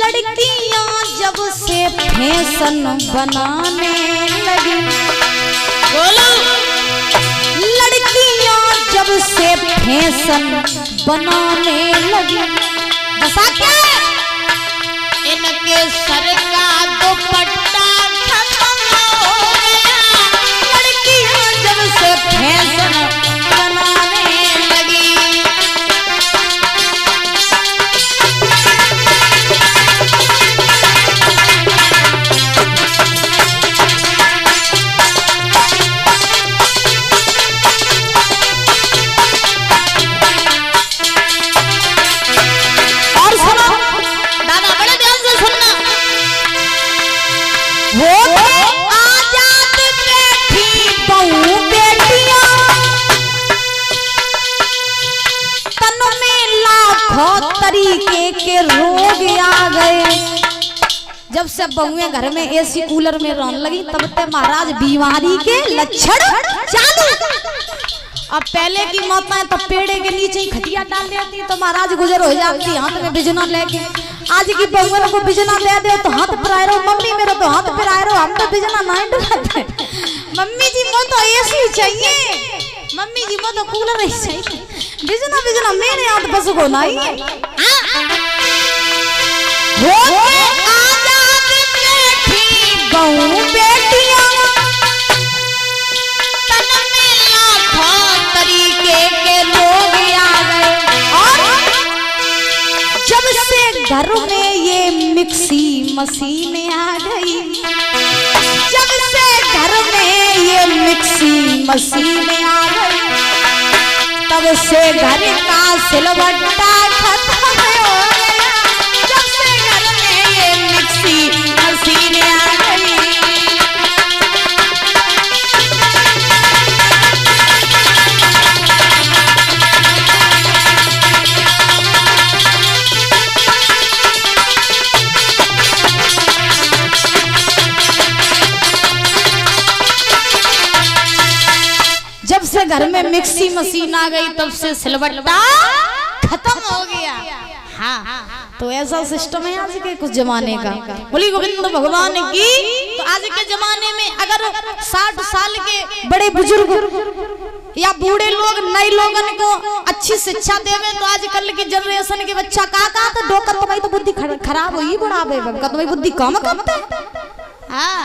लड़कियां जब से फैशन बनाने लगी, बोलो लड़कियां जब से फैशन बनाने लगी, दशा क्या है? इनके सर का दुपट्टा खत्म हो गया, लड़कियां जब से फैशन बनाने लगी। तरीके के रोग आ गए। जब से बहुएं घर में एसी कूलर में रहने लगी तब तक महाराज बीमारी के लक्षण चालू। अब पहले की माताएं तो पेड़े के नीचे ही खटिया डाल देती तो महाराज गुजर हो जाती हाथ में बिजना लेके। आज की बहुओं को बिजना दे दे तो हाथ पर आए रहो, मम्मी मेरा तो हाथ पर आए रहो, हम तो बिजना नहीं डुलाते। मम्मी जी मुझे तो एसी चाहिए, मम्मी जी मुझे तो कूलर ही चाहिए, बिजना बिजना मेरे हाथ बस को नहीं। बहु बेटियां तन में लाखों तरीके के लोग आ गए। और जब से घर में ये मिक्सी मशीन आ गई, जब से घर में ये मिक्सी मशीन आ गई तब से घर का सिलवट्टा खत्म हो गया। जब से घर में ये मिक्सी मशीन आ गई, जब से घर में मिक्सी मशीन आ गई तब से सिलवट्टा खत्म हो गया। हाँ तो ऐसा सिस्टम है आज के कुछ जमाने का। बोली गोविंद भगवान की। तो आज के जमाने में अगर 60 साल के बड़े बुजुर्ग या बूढ़े लोग नए लोगों को अच्छी शिक्षा देवे तो आजकल की जनरेशन के बच्चा का तो डोकर तुम्हारी तो बुद्धि खराब हुई बुढ़ापे तुम्हारी बुद्धि कम करते। हाँ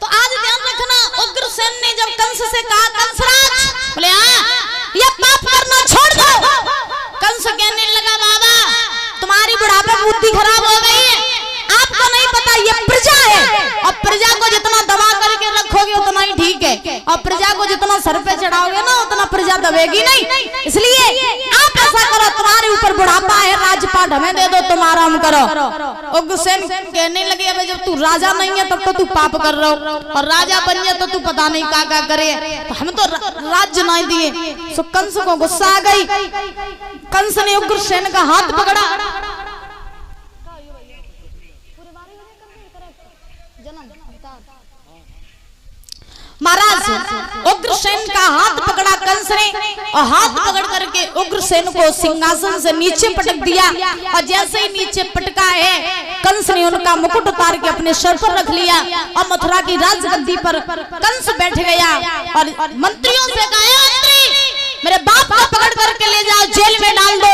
तो आज ध्यान रखना, उग्रसेन ने जब कंस से कहा कंसराज बोले ये पाप करना छोड़ दो। कंस कहने लगा बाबा तुम्हारी बुढ़ापे बुद्धि खराब हो गई है, आपको नहीं पता ये प्रजा है और प्रजा को जितना दबा करके रखोगे उतना ही ठीक है और प्रजा को जितना सर पे चढ़ाओगे ना उतना प्रजा दबेगी नहीं। इसलिए आप ऐसा करो तुम्हारे ऊपर बुढ़ापा है राजपाट हमें दे दो तुम आराम करो। उग्रसेन कहने लगे अब जब तू राजा नहीं है तब तो तू पाप कर रहा हो और राजा बन जाए तो तू पता नहीं क्या करे, तो हम तो राज्य नहीं दिए। सो कंस को गुस्सा आ गई, कंस ने उग्रसेन का हाथ पकड़ा। महाराज उग्रसेन का हाथ पकड़ा कंस ने और हाथ पकड़ करके उग्रसेन को सिंहासन से नीचे पटक दिया और जैसे ही नीचे पटका है कंस ने उनका मुकुट उतार के अपने सर पर रख लिया और मथुरा की राजगद्दी पर कंस बैठ गया और मंत्रियों से कहा मंत्री मेरे बाप को पकड़ करके ले जाओ जेल में डाल दो,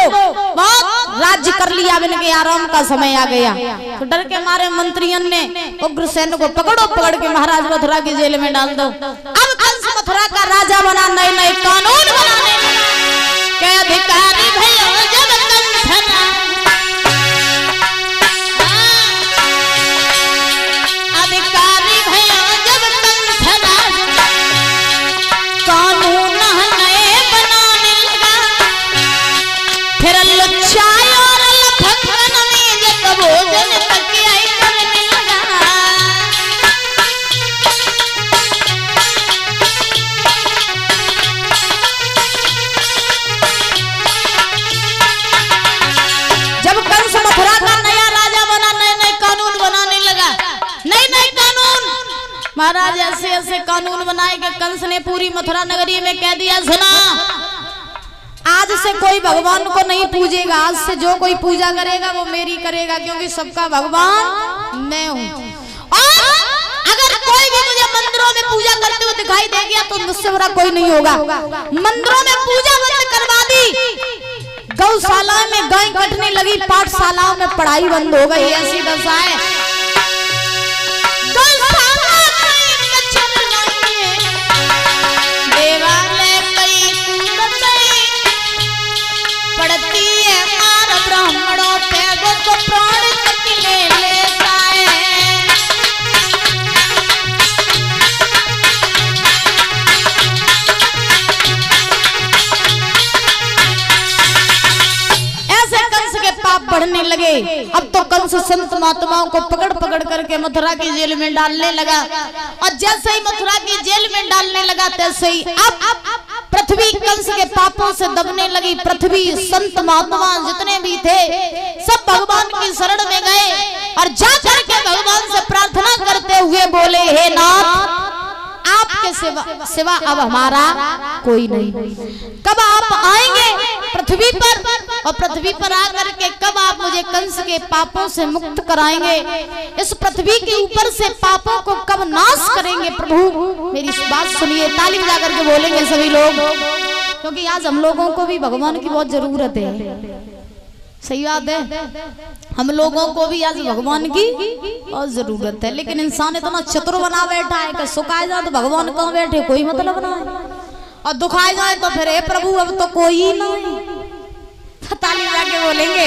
बहुत राज्य कर लिया इनके आराम का समय आ गया। तो डर के मारे मंत्रियों ने उग्रसेन को पकड़ो पकड़ के महाराज मथुरा की जेल में डाल दो। अब कंस मथुरा का राजा बना, नए नए कानून बनाने के अधिकारी भैया जब कंसना अधिकारी भैया जब कंसना कानून फिर लुच्चाई और लखन में जब भोजन तक आई करने लगा। जब कंस मथुरा का नया राजा बना, नए नए कानून बनाने लगा, नए नए कानून महाराज ऐसे ऐसे कानून बनाए कि कंस ने पूरी मथुरा नगरी में कह दिया सुना आज से कोई भगवान को नहीं पूजेगा, आज से जो कोई पूजा करेगा वो मेरी करेगा, क्योंकि सबका भगवान मैं हूँ। और अगर कोई भी मुझे मंदिरों में पूजा करते हुए दिखाई दे गया तो मुझसे बुरा कोई नहीं होगा। मंदिरों में पूजा बंद करवा दी, गौशाला में गाय कटने लगी, पाठशालाओं में पढ़ाई बंद हो गई, ऐसी दशा है। पड़ती है मार ब्राह्मणों पे वो प्राण ले लेता है। ऐसे कंस के पाप बढ़ने लगे। अब तो कंस संत महात्माओं को पकड़ पकड़ करके मथुरा की जेल में डालने लगा, और जैसे ही मथुरा की जेल में डालने लगा तैसे ही अब पृथ्वी कंस के पापों से दबने लगी। पृथ्वी संत महात्मा जितने भी थे सब भगवान की शरण में गए और जाकर के भगवान से प्रार्थना करते हुए बोले, हे नाथ, आपके सिवा अब हमारा कोई नहीं। कब आप आएंगे पृथ्वी पर, और पृथ्वी पर आकर के कब आप मुझे कंस के पापों से मुक्त कराएंगे, इस पृथ्वी के ऊपर से पापों को कब नाश करेंगे प्रभु, मेरी बात सुनिए। ताली बजा करके बोलेंगे सभी लोग, क्योंकि आज हम लोगों को भी भगवान की बहुत जरूरत है। सही बात है, हम लोगों को भी आज भगवान की बहुत जरूरत है। लेकिन इंसान इतना चतुर बना बैठा है कि सुखाए जाए तो भगवान कहाँ बैठे, कोई मतलब ना है, और दुखाए जाए तो फिर हे प्रभु अब तो कोई नहीं। ताली जाके बोलेंगे